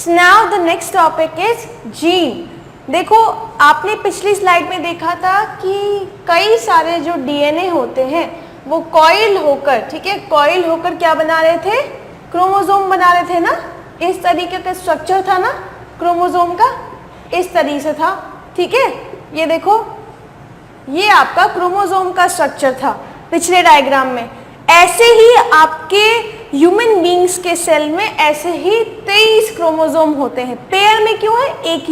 Now the next topic is gene. देखो आपने पिछली स्लाइड में देखा था कि कई सारे जो डीएनए होते हैं वो कॉइल होकर, ठीक है, कॉइल होकर क्या बना रहे थे, क्रोमोसोम बना रहे थे ना। इस तरीके का स्ट्रक्चर था ना क्रोमोसोम का, इस तरीके से था, ठीक है। ये देखो ये आपका क्रोमोसोम का स्ट्रक्चर था पिछले डायग्राम में। ऐसे ही आपके ह्यूमन बींग्स के सेल में ऐसे ही 23 क्रोमोसोम होते हैं। पेयर में क्यों है, एक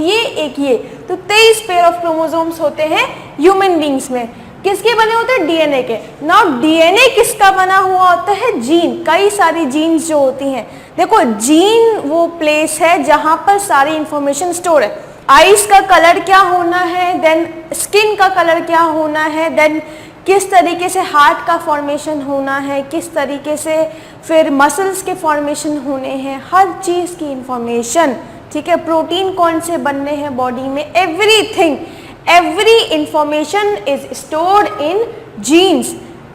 ये, तो 23 पेयर ऑफ क्रोमोसोम्स होते हैं ह्यूमन बींग्स में। किसके बने होते हैं, डीएनए के। नाउ डीएनए किसका बना हुआ होता है, जीन। कई सारी जीन्स जो होती हैं, देखो जीन वो प्लेस है जहां पर सारी इंफॉर्मेशन स्टोर है। आईज का कलर क्या होना है, देन स्किन का कलर क्या होना है, देन किस तरीके से हार्ट का फॉर्मेशन होना है, किस तरीके से फिर मसल्स के फॉर्मेशन होने हैं, हर चीज़ की इंफॉर्मेशन, ठीक है। प्रोटीन कौन से बनने हैं बॉडी में, everything, every information is stored in genes.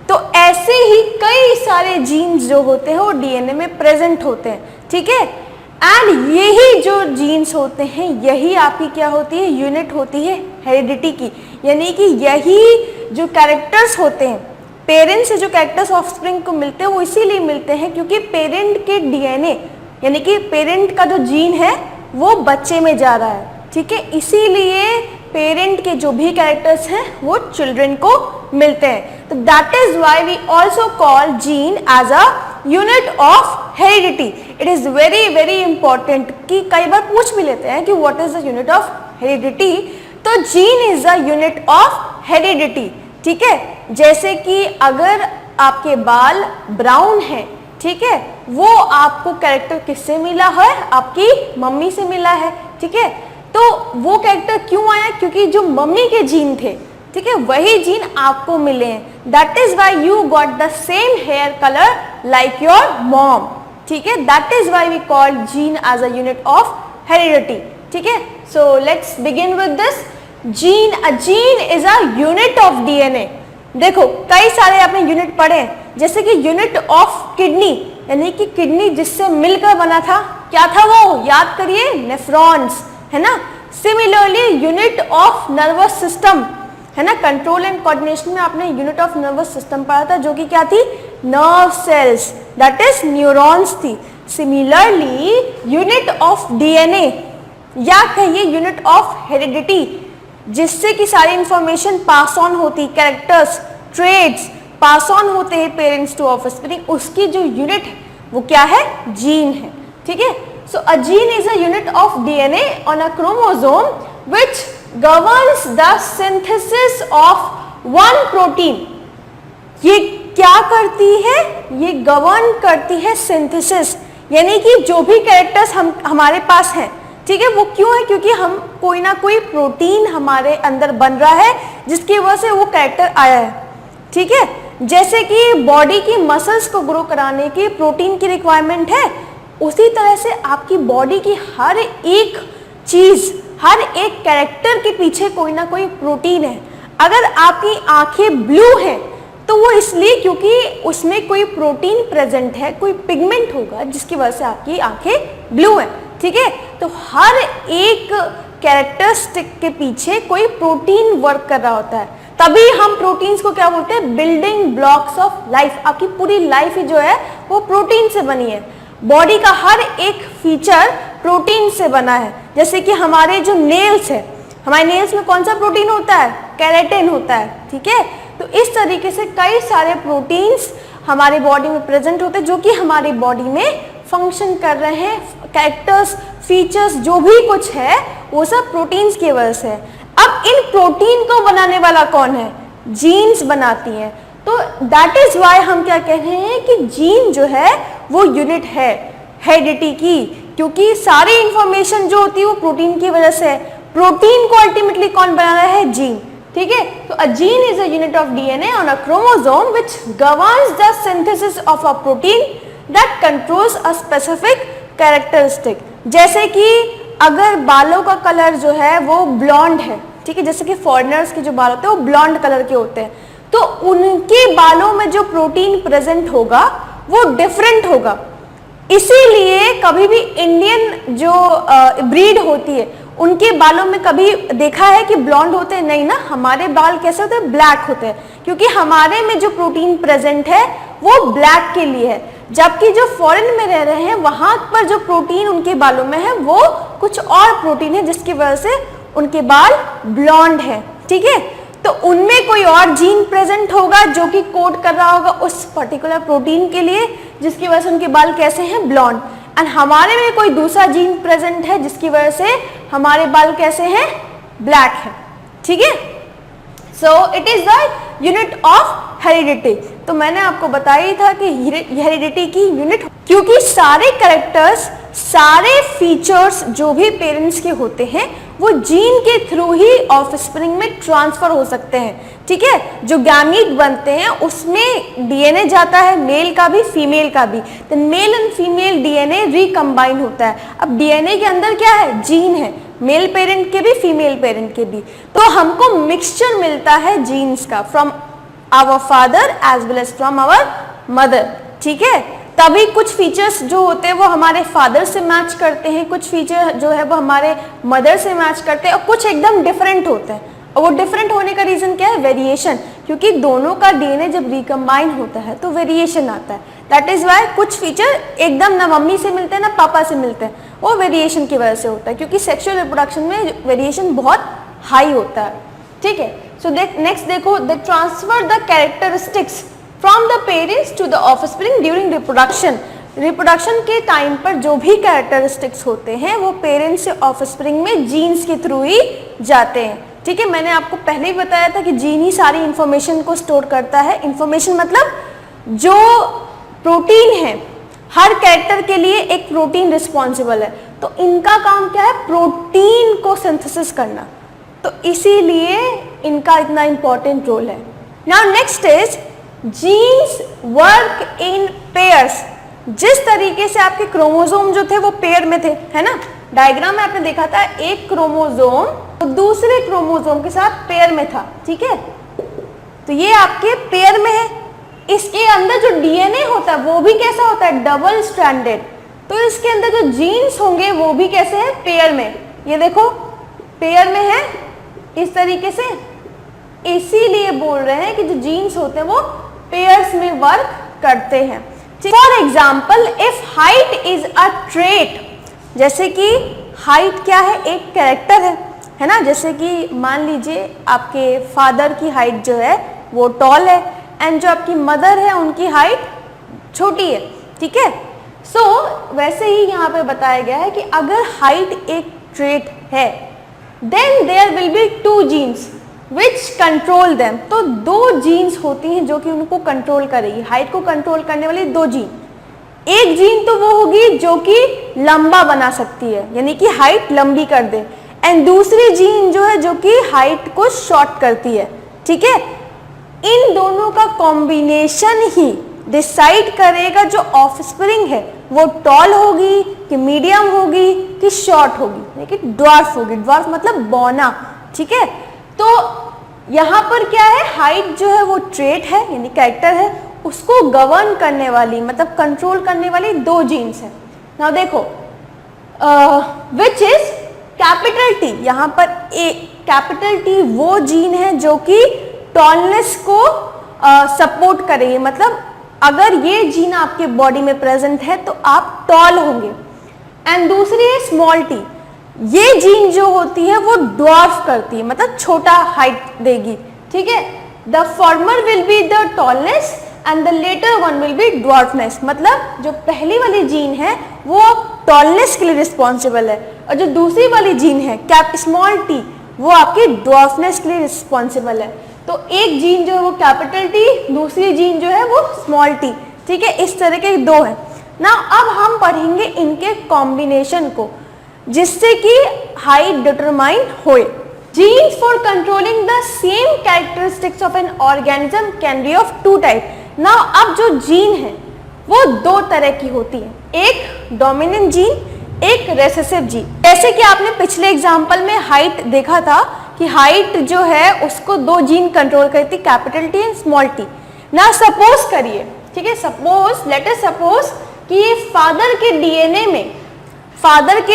तो ऐसे ही कई सारे जीन्स जो होते हैं वो डीएनए में प्रेजेंट होते हैं, ठीक है। एंड यही जो जीन्स होते हैं यही आपकी क्या होती है, यूनिट होती है हेरिडिटी की। यानी कि यही जो कैरेक्टर्स होते हैं, पेरेंट्स से जो कैरेक्टर्स ऑफस्प्रिंग को मिलते हैं वो इसीलिए मिलते हैं क्योंकि पेरेंट के डीएनए यानी कि पेरेंट का जो जीन है वो बच्चे में जा रहा है, ठीक है। इसीलिए पेरेंट के जो भी कैरेक्टर्स हैं वो चिल्ड्रन को मिलते हैं। तो that is why we also call gene as a unit of heredity. It is very very important कि कई बार पूछ भी लेते हैं कि what is the unit of heredity. तो gene is the unit of heredity, ठीक है। जैसे कि अगर आपके बाल ब्राउन है, ठीक है, वो आपको कैरेक्टर किससे मिला है, आपकी मम्मी से मिला है, ठीक है। तो वो कैरेक्टर क्यों आया, क्योंकि जो मम्मी के जीन थे, ठीक है, वही जीन आपको मिले हैं। That is why you got the same hair colour like your mom, ठीक है। That is why we call gene as a unit of heredity, ठीक है। So let's begin with this. Gene, a gene is a unit of DNA. देखो कई सारे आपने unit पढ़े हैं, जैसे कि यूनिट ऑफ किडनी, यानी कि किडनी जिससे मिलकर बना था, क्या था वो, याद करिए, नेफ्रॉन्स, है ना। Similarly unit of nervous system, है ना, कंट्रोल एंड कोऑर्डिनेशन में आपने यूनिट ऑफ नर्वस सिस्टम पढ़ा था, जो कि क्या थी, nerve cells, that is neurons थी। सिमिलरली यूनिट ऑफ डीएनए या कहिए यूनिट ऑफ हेरिडिटी, जिससे कि सारी इंफॉर्मेशन पास ऑन होती, कैरेक्टर्स, ट्रेड्स पास ऑन होते हैं पेरेंट्स टू ऑफस्प्रिंग, उसकी जो यूनिट है वो क्या है, जीन है, ठीक है। So a gene is a unit of DNA on a chromosome which governs the synthesis of one protein. ये क्या करती है, ये गवर्न करती है सिंथेसिस, यानी कि जो भी कैरेक्टर्स हमारे पास हैं, ठीक है, वो क्यों है, क्योंकि हम कोई ना कोई प्रोटीन हमारे अंदर बन रहा है जिसकी वजह से वो कैरेक्टर आया है, ठीक है। जैसे कि बॉडी की मसल्स को ग्रो कराने की प्रोटीन की रिक्वायरमेंट है, उसी तरह से आपकी बॉडी की हर एक चीज, हर एक कैरेक्टर के पीछे कोई ना कोई प्रोटीन है। अगर आपकी आंखें ब्लू हैं तो वो इसलिए क्योंकि उसमें कोई प्रोटीन प्रेजेंट है, कोई पिगमेंट होगा जिसकी वजह से आपकी आंखें ब्लू हैं, ठीक है। तो हर एक कैरेक्टरिस्टिक के पीछे कोई प्रोटीन वर्क कर रहा होता है, तभी हम प्रोटीन्स को क्या बोलते हैं, बिल्डिंग ब्लॉक्स ऑफ लाइफ। आपकी पूरी लाइफ जो है वो प्रोटीन से बनी है। बॉडी का हर एक फीचर प्रोटीन से बना है। जैसे कि हमारे जो नेल्स है, हमारे नेल्स में कौन सा प्रोटीन होता है, केराटिन होता है, ठीक है। तो इस तरीके से कई सारे प्रोटीन्स हमारी बॉडी में प्रेजेंट होते हैं जो कि हमारी बॉडी में फंक्शन कर रहे हैं। कैरेक्टर्स, फीचर्स जो भी कुछ है वो सब प्रोटीन्स की वजह से है। अब इन प्रोटीन को बनाने वाला कौन है, जीन्स बनाती हैं। तो दैट इज वाई हम क्या कह रहे हैं कि जीन जो है वो यूनिट है हेरिडिटी की, क्योंकि सारी इंफॉर्मेशन जो होती है वो प्रोटीन की वजह से है। प्रोटीन को अल्टीमेटली कौन बना रहा है, जीन, ठीक है। तो अ gene is a unit of DNA on a chromosome which governs the synthesis of a protein that controls a specific characteristic. जैसे कि अगर बालों का कलर जो है वो ब्लॉन्ड है, ठीक है, जैसे कि फॉरेनर्स के जो बाल होते हैं वो ब्लॉन्ड कलर के होते हैं, तो उनके बालों में जो प्रोटीन प्रेजेंट होगा वो डिफरेंट होगा, इसीलिए कभी भी इंडियन जो ब्रीड होती है उनके बालों में कभी देखा है कि ब्लॉन्ड होते हैं? नहीं ना, हमारे बाल कैसे होते हैं? ब्लैक होते हैं, क्योंकि हमारे में जो प्रोटीन प्रेजेंट है वो ब्लैक के लिए है, जबकि जो फॉरेन में रह रहे हैं वहां पर जो प्रोटीन उनके बालों में है वो कुछ और प्रोटीन है जिसकी वजह से उनके बाल ब्लॉन्ड है। ठीक है, तो उनमें कोई और जीन प्रेजेंट होगा जो कि कोड कर रहा होगा उस पर्टिकुलर प्रोटीन के लिए, जिसकी वजह से उनके बाल कैसे हैं? ब्लॉन्ड। एंड हमारे में कोई दूसरा जीन प्रेजेंट है जिसकी वजह से हमारे बाल कैसे हैं? ब्लैक है। ठीक है, so it is the unit of heredity. तो मैंने आपको बताया ही था कि हेरिडिटी की यूनिट, क्योंकि सारे कैरेक्टर्स, सारे फीचर्स जो भी पेरेंट्स के होते हैं वो जीन के थ्रू ही ऑफस्प्रिंग में ट्रांसफर हो सकते हैं। ठीक है, जो गैमीट बनते हैं उसमें डीएनए जाता है, मेल का भी फीमेल का भी, तो male and female DNA recombine होता है। अब डीएनए के अंदर क्या है? जीन है, मेल पेरेंट के भी फीमेल पेरेंट के भी, तो हमको मिक्सचर मिलता है जीन्स का from our father as well as from our mother. ठीक है, तभी कुछ फीचर्स जो होते हैं वो हमारे फादर से मैच करते हैं, कुछ फीचर जो है वो हमारे मदर से मैच करते हैं, और कुछ एकदम डिफरेंट होते हैं। और वो डिफरेंट होने का रीजन क्या है? वेरिएशन, क्योंकि दोनों का डीएनए जब रिकम्बाइन होता है तो वेरिएशन आता है। दैट इज वाई कुछ फीचर एकदम ना मम्मी से मिलते हैं ना पापा से मिलते हैं, वो वेरिएशन की वजह से होता है, क्योंकि सेक्सुअल रिप्रोडक्शन में वेरिएशन बहुत हाई होता है। ठीक है, सो नेक्स्ट देखो, the transfer the characteristics from the parents to the offspring during reproduction. Reproduction के टाइम पर जो भी कैरेक्टरिस्टिक्स होते हैं वो पेरेंट्स से ऑफस्प्रिंग में जीन्स के थ्रू ही जाते हैं। ठीक है, मैंने आपको पहले ही बताया था कि जीन ही सारी इंफॉर्मेशन को स्टोर करता है। इंफॉर्मेशन मतलब जो प्रोटीन है, हर कैरेक्टर के लिए एक प्रोटीन रिस्पॉन्सिबल है, तो इनका काम क्या है? प्रोटीन को सिंथेसिस करना, तो इसीलिए इनका इतना इंपॉर्टेंट रोल है। Now next is genes work in pairs. जिस तरीके से आपके क्रोमोसोम जो थे वो पेयर में थे, है ना, डायग्राम में आपने देखा था एक क्रोमोसोम तो दूसरे क्रोमोसोम के साथ पेयर में था। ठीक है, तो ये आपके पेयर में है। इसके अंदर जो डीएनए होता है वो भी कैसा होता है? Double stranded. तो इसके अंदर जो जीन्स होंगे वो भी कैसे है? पेयर में। ये देखो पेयर में है इस तरीके से, इसीलिए बोल रहे हैं कि जो जीन्स होते हैं वो पेयर्स में वर्क करते हैं। For example, if height is a trait, जैसे कि हाइट क्या है? एक कैरेक्टर है ना, जैसे कि मान लीजिए आपके फादर की हाइट जो है वो टॉल है एंड जो आपकी मदर है उनकी हाइट छोटी है। ठीक है, सो वैसे ही यहाँ पे बताया गया है कि अगर हाइट एक ट्रेट है then there will be two genes which control them. तो दो जीन्स होती हैं जो कि उनको कंट्रोल करेगी, हाइट को कंट्रोल करने वाली दो जीन। एक जीन तो वो होगी जो कि लंबा बना सकती है, यानी कि हाइट लंबी कर दे, एंड दूसरी जीन जो है जो कि हाइट को शॉर्ट करती है। ठीक है, इन दोनों का कॉम्बिनेशन ही डिसाइड करेगा जो ऑफस्प्रिंग है वो टॉल होगी कि मीडियम होगी कि शॉर्ट होगी, यानी कि ड्वार्फ होगी। ड्वार्फ मतलब बौना। ठीक है, तो यहाँ पर क्या है? हाइट जो है वो ट्रेट है, यानी कैरेक्टर है, उसको गवर्न करने वाली मतलब कंट्रोल करने वाली दो जीन्स है। नाउ देखो विच इज कैपिटल टी। यहाँ पर कैपिटल टी वो जीन है जो कि टॉलनेस को सपोर्ट करेगी, मतलब अगर ये जीन आपके बॉडी में प्रेजेंट है तो आप टॉल होंगे। एंड दूसरी है स्मॉल टी, ये जीन जो होती है वो ड्वार्फ करती है, मतलब छोटा हाइट देगी। ठीक है, the former will be the tallness and the latter one will be dwarfness, मतलब जो पहली वाली जीन है वो टॉलनेस के लिए रिस्पॉन्सिबल है और जो दूसरी वाली जीन है कैप स्मॉल टी वो आपकी ड्वार्फनेस के लिए रिस्पॉन्सिबल है। तो एक जीन जो है वो कैपिटल टी, दूसरी जीन जो है वो स्मॉल टी। ठीक है, इस तरह के दो हैं ना। अब हम पढ़ेंगे इनके कॉम्बिनेशन को जिससे कि हाइट डिटरमाइन होए। Genes for controlling the same characteristics of an organism can be of two type. ना अब जो जीन है वो दो तरह की होती है, एक डोमिनेंट जीन, एक रेसेसिव जीन। जैसे कि आपने पिछले एग्जाम्पल में हाइट देखा था कि हाइट जो है उसको दो जीन कंट्रोल करती, capital T and small T. ना सपोज करिए, ठीक है, सपोज लेट अस सपोज कि ये फादर के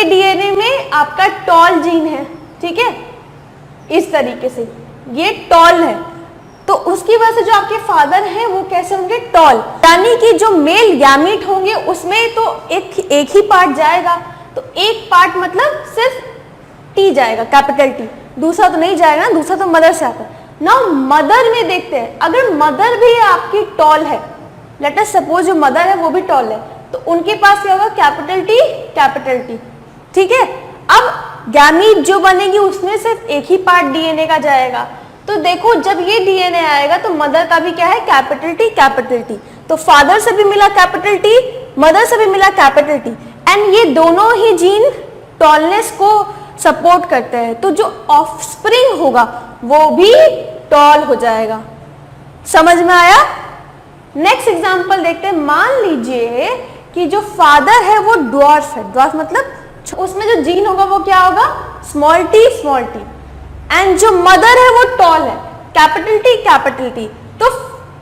डीएनए में आपका टॉल जीन है, ठीक है, इस तरीके से ये टॉल है, तो उसकी वजह से जो आपके फादर हैं वो कैसे होंगे, टॉल। यानी कि जो मेल गैमीट होंगे उसमें तो एक ही पार्ट जाएगा, तो एक पार्ट मतलब सिर्फ टी जाएगा, कैपिटल टी, दूसरा तो नहीं जाएगा ना, दूसरा तो मदर से आता है। नाउ मदर में देखते हैं, अगर मदर भी आपकी टॉल है, लेट अस सपोज जो मदर है वो भी टॉल है, तो उनके पास क्या होगा, कैपिटल टी, ठीक है। अब गैमीट जो बनेगी उसमें सिर्फ एक ही पार्ट डीएनए का जाएगा, तो देखो जब ये डीएनए आएगा तो मदर का भी क्या है, कैपिटल टी, तो फादर से भी मिला कैपिटल टी, मदर से भी मिला कैपिटल टी, एंड ये दोनों ही जीन टॉलनेस को सपोर्ट करते हैं, तो जो ऑफस्प्रिंग होगा वो भी टॉल हो जाएगा। समझ में आया? नेक्स्ट एग्जांपल देखते हैं। मान लीजिए कि जो फादर है वो ड्वार्फ है, ड्वार्फ मतलब उसमें जो जीन होगा वो क्या होगा, स्मॉल टी, एंड जो मदर है वो टॉल है, कैपिटल टी, तो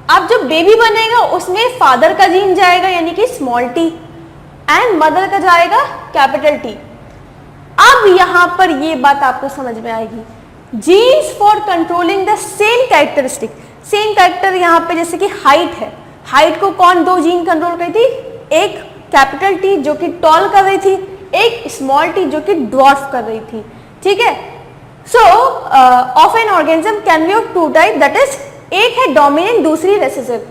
अब जो बेबी बनेगा उसमें फादर का जीन जाएगा यानी कि स्मॉल टी, एंड मदर का जाएगा कैपिटल टी। अब यहां पर ये बात आपको समझ में आएगी, genes for controlling the same characteristic, same character यहाँ पे जैसे कि हाइट है, हाइट को कौन दो जीन कंट्रोल कर रही थी, एक कैपिटल टी जो कि टॉल कर रही थी, एक स्मॉल टी जो कि ड्वार्फ कर रही थी, ठीक है। So of an organism can be of two type, that is एक है डोमिनेंट, दूसरी रेसेसिव।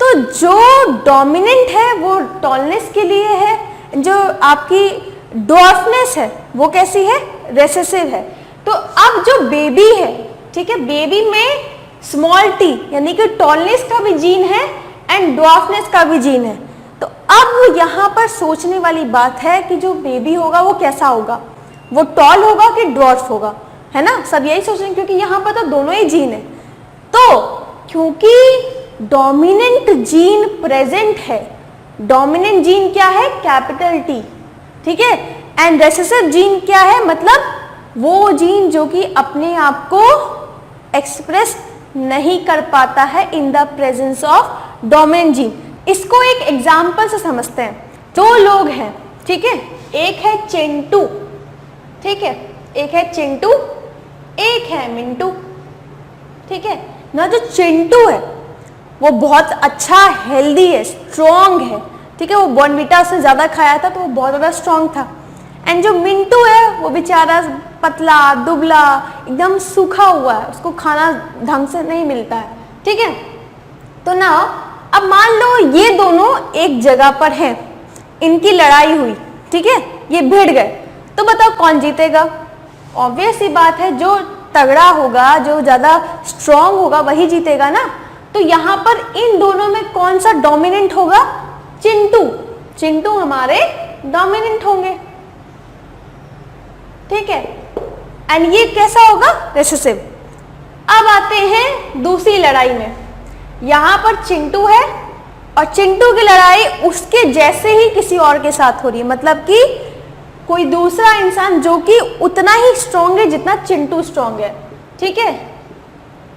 तो जो डोमिनेंट है वो टॉलनेस के लिए है, जो आपकी ड्वार्फनेस है वो कैसी है, रेसेसिव है। तो अब जो बेबी है, ठीक है, बेबी में स्मॉल टी यानी कि टॉलनेस का भी जीन है एंड ड्वार्फनेस का भी जीन है। तो अब यहाँ पर सोचने वाली बात है कि जो बेबी होगा वो कैसा होगा, वो टॉल होगा कि ड्वार्फ होगा, है ना, सब यही सोच रहे हैं क्योंकि यहाँ पर तो दोनों ही जीन है। तो क्योंकि डोमिनेंट जीन प्रेजेंट है, डोमिनेंट जीन क्या है, कैपिटल टी, ठीक है, एंड रेसेसिव जीन क्या है, मतलब वो जीन जो कि अपने आप को एक्सप्रेस नहीं कर पाता है इन the presence of dominant gene. इसको एक एग्जाम्पल से समझते हैं। दो लोग हैं, ठीक है, एक है चिंटू, ठीक है, एक है चिंटू, एक है मिंटू, ठीक है ना। जो चिंटू है वो बहुत अच्छा हेल्दी है, स्ट्रॉन्ग है, ठीक है, वो बॉर्नवीटा उसने ज्यादा खाया था तो वो बहुत ज्यादा स्ट्रॉन्ग था। एंड जो मिंटू है वो बेचारा पतला दुबला एकदम सूखा हुआ है, उसको खाना ढंग से नहीं मिलता है, ठीक है। तो ना अब मान लो ये दोनों एक जगह पर हैं, इनकी लड़ाई हुई, ठीक है, ये भिड़ गए, तो बताओ कौन जीतेगा? ऑब्वियस सी बात है जो तगड़ा होगा, जो ज्यादा स्ट्रॉन्ग होगा वही जीतेगा ना। तो यहाँ पर इन दोनों में कौन सा डोमिनेंट होगा? चिंटू, चिंटू हमारे डोमिनेंट होंगे, ठीक है, एंड ये कैसा होगा? रेसेसिव। अब आते हैं दूसरी लड़ाई में, यहां पर चिंटू है और चिंटू की लड़ाई उसके जैसे ही किसी और के साथ हो रही है, मतलब कि कोई दूसरा इंसान जो कि उतना ही स्ट्रॉन्ग है जितना चिंटू स्ट्रॉन्ग है, ठीक है।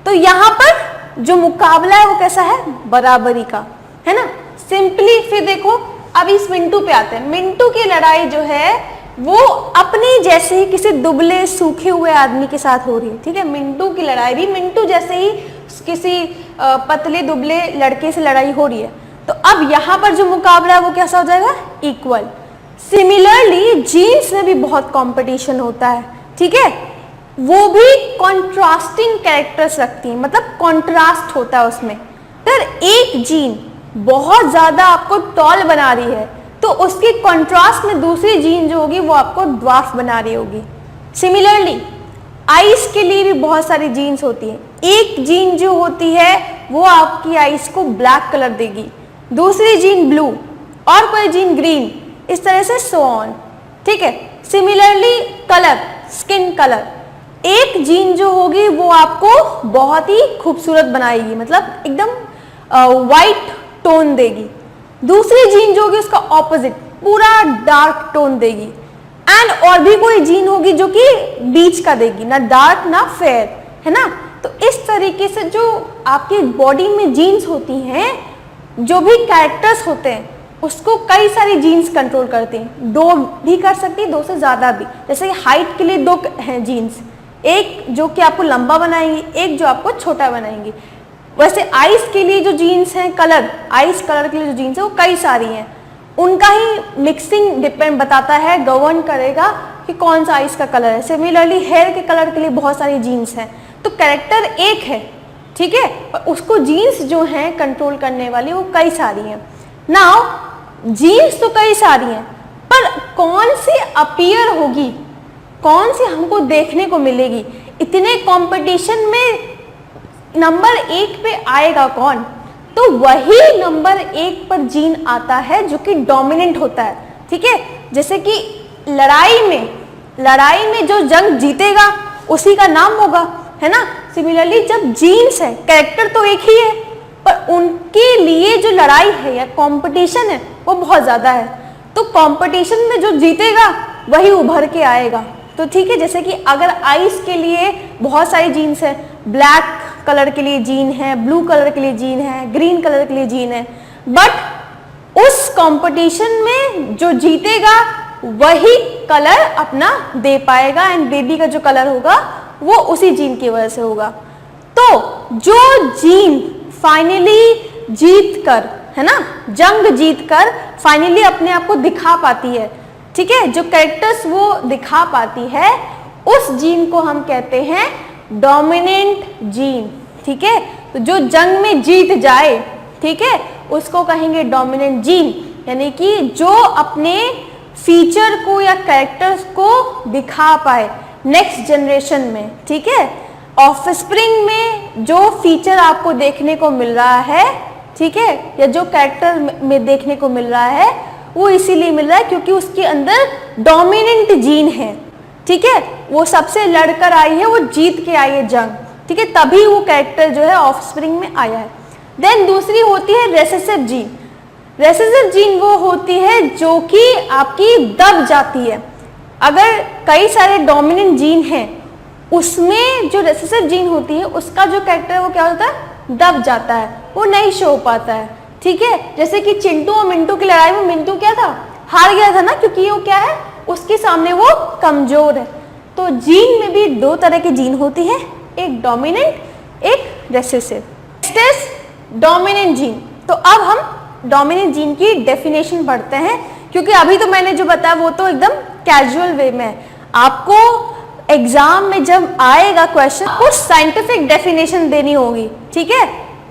तो यहां पर जो मुकाबला है वो कैसा है? बराबरी का, है ना। सिंपली फिर देखो अब इस मिंटू पे आते हैं। मिंटू की लड़ाई जो है वो अपनी जैसे ही किसी दुबले सूखे हुए आदमी के साथ हो रही है, ठीक है। मिंटू की लड़ाई भी मिंटू जैसे ही किसी पतले दुबले लड़के से लड़ाई हो रही है। तो अब यहाँ पर जो मुकाबला है वो कैसा हो जाएगा? इक्वल। सिमिलरली जीन्स में भी बहुत कंपटीशन होता है, ठीक है, वो भी कॉन्ट्रास्टिंग कैरेक्टर्स रखती है, मतलब कॉन्ट्रास्ट होता है उसमें। अगर एक जीन बहुत ज्यादा आपको टॉल बना रही है तो उसकी कॉन्ट्रास्ट में दूसरी जीन जो होगी वो आपको ड्वार्फ बना रही होगी। सिमिलरली आइस के लिए भी बहुत सारी जीन्स होती हैं। एक जीन जो होती है वो आपकी आइस को ब्लैक कलर देगी, दूसरी जीन ब्लू और कोई जीन ग्रीन, इस तरह से सो ऑन, ठीक है। सिमिलरली कलर, स्किन कलर, एक जीन जो होगी वो आपको बहुत ही खूबसूरत बनाएगी, मतलब एकदम वाइट टोन देगी। दूसरी जीन जो होगी उसका ऑपोजिट पूरा डार्क टोन देगी। एंड और भी कोई जीन होगी जो कि बीच का देगी, ना डार्क ना फेयर, है ना। तो इस तरीके से जो आपकी बॉडी में जीन्स होती हैं, जो भी कैरेक्टर्स होते हैं उसको कई सारी जीन्स कंट्रोल करती हैं, 2 भी कर सकती है, 2 से ज़्यादा भी। जैसे हाइट के लिए 2 हैं जीन्स, एक जो कि आपको लंबा बनाएंगी, एक जो आपको छोटा बनाएंगी। वैसे आइस के लिए जो जीन्स हैं, कलर, आइस कलर के लिए जो जीन्स है वो कई सारी हैं, उनका ही मिक्सिंग डिपेंड बताता है, गवर्न करेगा कि कौन सा आइस का कलर है। सिमिलरली हेयर के कलर के लिए बहुत सारी जीन्स हैं। तो कैरेक्टर एक है, ठीक है, पर उसको जीन्स जो हैं कंट्रोल करने वाली वो कई सारी हैं। नाउ जीन्स तो कई सारी हैं, पर कौन सी अपीयर होगी, कौन सी हमको देखने को मिलेगी, इतने कंपटीशन में नंबर 1 पे आएगा कौन? तो वही नंबर 1 पर जीन आता है जो कि डोमिनेंट होता है, ठीक है। जैसे कि लड़ाई में जो जंग जीतेगा उसी का नाम होगा, है ना। सिमिलरली जब जीन्स है, कैरेक्टर तो एक ही है, पर उनके लिए जो लड़ाई है या कंपटीशन है वो बहुत ज़्यादा है, तो कंपटीशन में जो जीतेगा वही उभर के आएगा। तो ठीक है, जैसे कि अगर आइस के लिए बहुत सारी जीन्स है, ब्लैक कलर के लिए जीन है, ब्लू कलर के लिए जीन है, ग्रीन कलर के लिए जीन है, बट उस कंपटीशन में जो जीतेगा वही कलर अपना दे पाएगा, एंड बेबी का जो कलर होगा वो उसी जीन की वजह से होगा। तो जो जीन फाइनली जीत कर, है ना, जंग जीत कर फाइनली अपने आप को दिखा पाती है, ठीक है, जो कैरेक्टर्स वो दिखा पाती है, उस जीन को हम कहते हैं डोमिनेंट जीन, ठीक है। तो जो जंग में जीत जाए, ठीक है, उसको कहेंगे डोमिनेंट जीन, यानी कि जो अपने फीचर को या कैरेक्टर्स को दिखा पाए नेक्स्ट जनरेशन में, ठीक है। ऑफस्प्रिंग में जो फीचर आपको देखने को मिल रहा है, ठीक है, या जो कैरेक्टर में देखने को मिल रहा है वो इसीलिए मिल रहा है क्योंकि उसके अंदर डोमिनेंट जीन है, ठीक है, वो सबसे लड़कर आई है, वो जीत के आई है जंग, ठीक है, तभी वो कैरेक्टर जो है ऑफस्प्रिंग में आया है। देन दूसरी होती है रेसेसिव जीन। रेसेसिव जीन वो होती है जो कि आपकी दब जाती है। अगर कई सारे डोमिनेंट जीन हैं, उसमें जो रेसेसिव जीन होती है उसका जो कैरेक्टर है वो क्या होता है, दब जाता है, वो नहीं शो हो पाता है, ठीक है। जैसे कि चिंटू और मिंटू की लड़ाई में मिंटू क्या था, हार गया था ना, क्योंकि वो क्या है, उसके सामने वो कमजोर है। तो जीन में भी 2 तरह की जीन होती है, एक डोमिनेंट, एक recessive. Next is dominant gene. तो अब हम डोमिनेंट जीन की डेफिनेशन पढ़ते हैं, क्योंकि अभी तो मैंने जो बताया वो तो एकदम कैजुअल वे में है। आपको एग्जाम में जब आएगा क्वेश्चन, कुछ साइंटिफिक डेफिनेशन देनी होगी, ठीक है।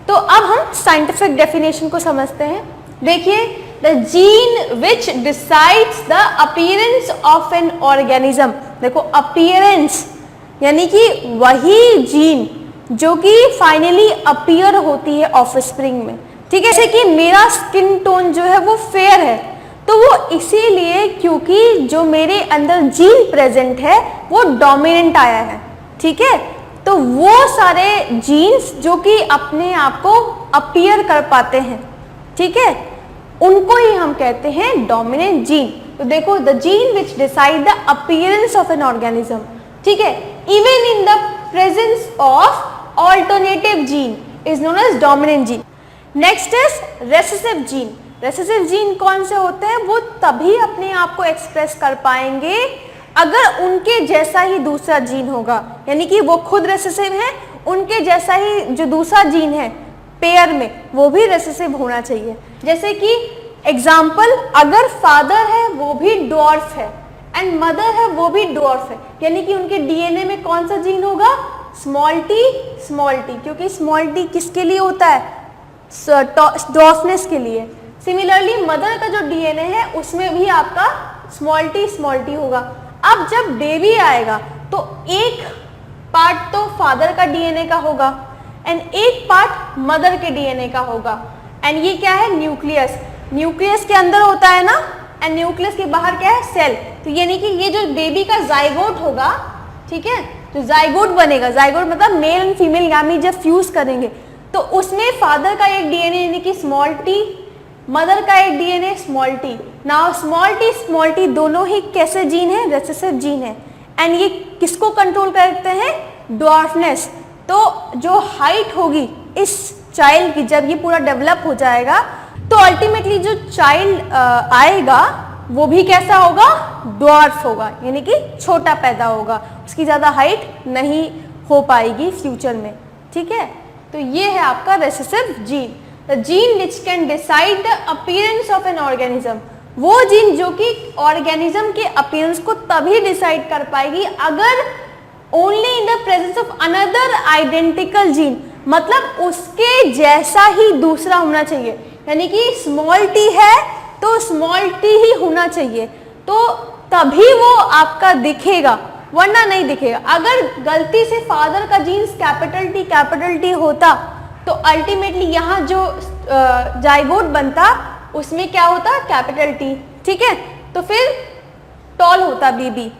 तो अब हम साइंटिफिक डेफिनेशन को समझते हैं। देखिए, the gene which decides the appearance of an organism. देखो, अपीयरेंस यानी कि वही जीन जो कि फाइनली अपीयर होती है ऑफस्प्रिंग में, ठीक है। जैसे कि मेरा स्किन टोन जो है वो फेयर है, तो वो इसीलिए क्योंकि जो मेरे अंदर जीन प्रेजेंट है वो डोमिनेंट आया है, ठीक है। तो वो सारे जीन्स जो कि अपने आप को अपीयर कर पाते हैं, ठीक है, उनको ही हम कहते हैं डोमिनेंट जीन। तो देखो, the gene which decide the appearance of an organism, ठीक है, even in the presence of alternative gene is known as dominant gene. Next is recessive gene. Recessive gene कौन से होते हैं, वो तभी अपने आप को एक्सप्रेस कर पाएंगे अगर उनके जैसा ही दूसरा जीन होगा, यानी कि वो खुद रेसेसिव है, उनके जैसा ही जो दूसरा जीन है पेयर में वो भी रेसेसिव होना चाहिए। जैसे कि एग्जाम्पल, अगर फादर है वो भी डॉर्फ है एंड मदर है वो भी डॉर्फ है, यानी कि उनके डीएनए में कौन सा जीन होगा, स्मॉल टी, क्योंकि स्मॉल टी किसके लिए होता है, डॉर्फनेस के लिए। सिमिलरली मदर का जो डीएनए है उसमें भी आपका स्मॉल टी होगा। अब जब बेबी आएगा तो एक पार्ट तो फादर का डीएनए का होगा एंड एक पार्ट मदर के डीएनए का होगा, एंड ये क्या है, न्यूक्लियस। न्यूक्लियस के अंदर होता है ना, एंड न्यूक्लियस के बाहर क्या है, सेल। तो यानी कि ये जो बेबी का जाइगोट होगा, ठीक है, जो जाइगोट बनेगा, जाइगोट मतलब मेल एंड फीमेल गामी जब फ्यूज करेंगे तो उसमें फादर का एक डीएनए यानी कि स्मॉल टी, मदर का एक DNA small T. Now small T दोनों ही कैसे जीन है, रेसेसिव जीन है, एंड ये किसको कंट्रोल करते हैं, डॉर्फनेस। तो जो हाइट होगी इस चाइल्ड की जब ये पूरा डेवलप हो जाएगा तो अल्टीमेटली जो चाइल्ड आएगा वो भी कैसा होगा, ड्वार्फ होगा, यानी कि छोटा पैदा होगा, उसकी ज्यादा हाइट नहीं हो पाएगी फ्यूचर में। ठीक है, तो ये है आपका recessive gene. The gene which can decide the appearance of an organism, वो जीन जो कि ऑर्गेनिज्म के अपीयरेंस को तभी डिसाइड कर पाएगी अगर only in the presence of another identical gene, मतलब उसके जैसा ही दूसरा होना चाहिए, यानी कि स्मॉल टी है तो स्मॉल टी ही होना चाहिए, तो तभी वो आपका दिखेगा, वरना नहीं दिखेगा। अगर गलती से फादर का जीन्स कैपिटल टी होता तो अल्टीमेटली यहाँ जो जाइगोट बनता उसमें क्या होता, कैपिटल टी। ठीक है, तो फिर टॉल होता बेबी,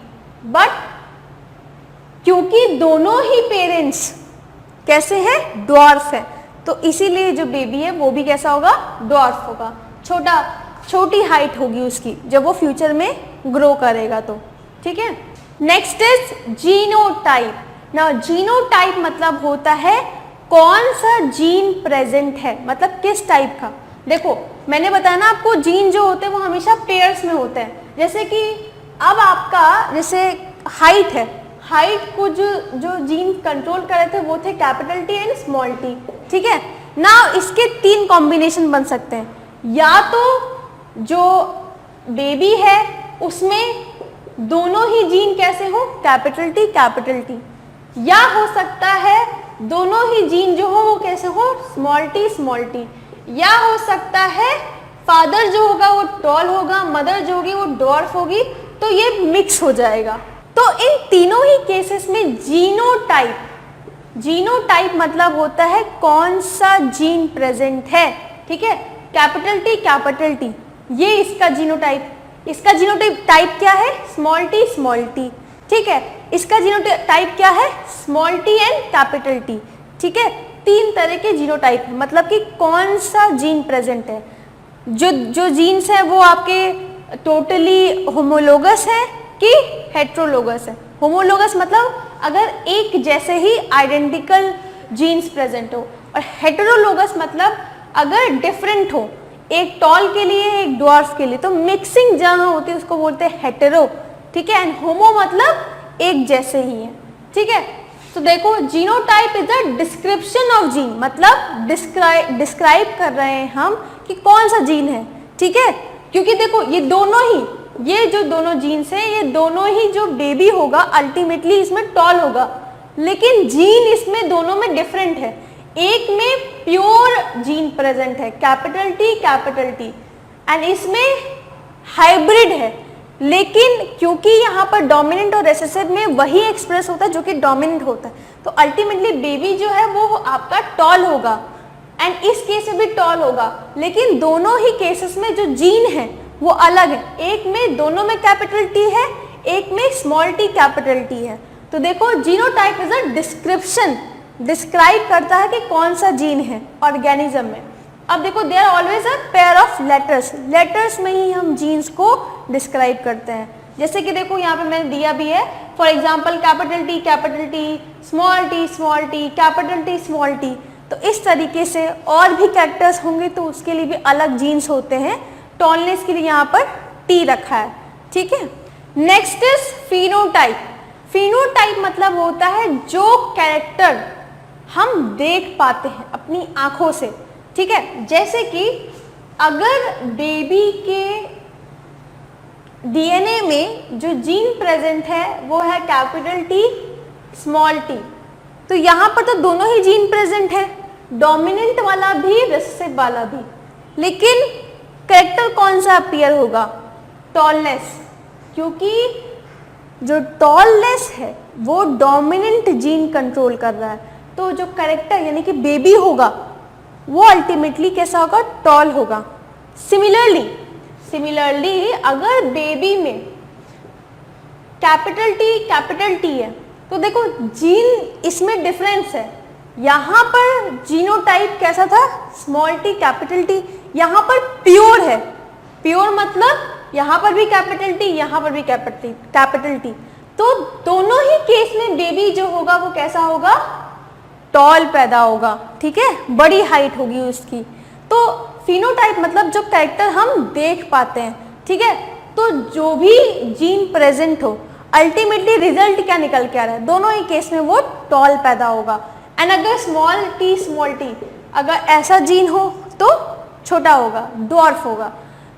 बट क्योंकि दोनों ही पेरेंट्स कैसे हैं, ड्वार्फ है, तो इसीलिए जो बेबी है वो भी कैसा होगा, ड्वार्फ होगा, छोटी हाइट होगी उसकी जब वो फ्यूचर में ग्रो करेगा तो। ठीक है, नेक्स्ट इज जीनोटाइप। ना जीनोटाइप मतलब होता है कौन सा जीन प्रेजेंट है, मतलब किस टाइप का। देखो मैंने बताया ना आपको, जीन जो होते हैं वो हमेशा पेयर्स में होते हैं, जैसे कि अब आपका जैसे हाइट है, हाइट को जो जीन कंट्रोल कर रहे थे वो थे capital T and small T. ठीक है ना, इसके 3 कॉम्बिनेशन बन सकते हैं, या तो जो बेबी है उसमें दोनों ही जीन कैसे हो, कैपिटल टी, या हो सकता है दोनों ही जीन जो हो वो कैसे हो, स्मॉल टी, या हो सकता है फादर जो होगा वो टॉल होगा, मदर जो होगी वो ड्वार्फ होगी, तो ये मिक्स हो जाएगा। तो इन तीनों ही केसेस में जीनोटाइप मतलब होता है कौन सा जीन प्रेजेंट है। ठीक है, कैपिटल टी ये इसका जीनोटाइप, इसका जीनोटाइप क्या है, स्मॉल टी। ठीक है, इसका जीनोटाइप क्या है, small T and capital T. ठीक है, 3 तरह के जीनोटाइप है, मतलब कि कौन सा जीन प्रेजेंट है। जो जीन्स है वो आपके टोटली होमोलोगस है कि हेट्रोलोगस है। होमोलोगस मतलब अगर एक जैसे ही आइडेंटिकल जीन्स प्रेजेंट हो, और हेटेरोलोगस मतलब अगर डिफरेंट हो, एक टॉल के लिए एक ड्वार्फ के लिए, तो मिक्सिंग जहां होती है उसको बोलते हैं हेटेरो। ठीक है, एंड होमो मतलब एक जैसे ही है। ठीक है, तो देखो genotype is a description of gene, मतलब डिस्क्राइब कर रहे हैं हम कि कौन सा जीन है। ठीक है, क्योंकि देखो ये जो दोनों जीन्स हैं, ये दोनों ही जो बेबी होगा अल्टीमेटली इसमें टॉल होगा, लेकिन जीन इसमें दोनों में डिफरेंट है। एक में प्योर जीन प्रेजेंट है कैपिटल टी, एंड इसमें हाइब्रिड है, लेकिन क्योंकि यहाँ पर डोमिनेंट और रिसेसिव में वही एक्सप्रेस होता है जो कि डोमिनेंट होता है, तो अल्टीमेटली बेबी जो है वो आपका टॉल होगा, एंड इस केस में भी टॉल होगा, लेकिन दोनों ही केसेस में जो जीन है वो अलग है। एक में दोनों में कैपिटल टी है, एक में स्मॉल टी कैपिटल टी है। तो देखो genotype is a description, describe करता है कि कौन सा जीन है ऑर्गेनिज्म में। अब देखो there are a pair of letters में ही हम जीन्स को डिस्क्राइब करते हैं। जैसे कि देखो यहाँ पे मैंने दिया भी है, for example capital T, small T, capital T, small T. तो इस तरीके से और भी कैरेक्टर्स होंगे तो उसके लिए भी अलग जीन्स होते हैं। टॉलनेस के लिए यहाँ पर टी रखा है। ठीक है, नेक्स्ट इज फिनोटाइप। फिनोटाइप मतलब होता है जो कैरेक्टर हम देख पाते हैं अपनी आंखों से। ठीक है, जैसे कि अगर बेबी के डीएनए में जो जीन प्रेजेंट है वो है कैपिटल टी, स्मॉल टी, तो यहाँ पर तो दोनों ही जीन प्रेजेंट है, डोमिनेंट वाला भी रिसेसिव वाला भी, लेकिन कैरेक्टर कौन सा अपीयर होगा, टॉलनेस, क्योंकि जो टॉलनेस है वो डोमिनेंट जीन कंट्रोल कर रहा है, तो जो कैरेक्टर यानी कि बेबी होगा वो अल्टीमेटली कैसा होगा, टॉल होगा। सिमिलरली अगर बेबी में कैपिटल टी है तो देखो जीन इसमें डिफरेंस है, यहाँ पर जीनोटाइप कैसा था, स्मॉल टी कैपिटल टी, यहाँ पर प्योर है, प्योर मतलब यहाँ पर भी कैपिटल टी, यहाँ पर भी कैपिटल टी, तो दोनों ही केस में बेबी जो होगा वो कैसा होगा, टॉल पैदा होगा। ठीक है, बड़ी हाइट होगी उसकी। तो फिनोटाइप मतलब जो कैरेक्टर हम देख पाते हैं, ठीक है। तो जो भी जीन प्रेजेंट हो, अल्टीमेटली रिजल्ट क्या निकल के आ रहा है, दोनों ही केस में वो टॉल पैदा होगा। एंड अगर स्मॉल टी, अगर ऐसा जीन हो तो छोटा होगा, ड्वार्फ होगा।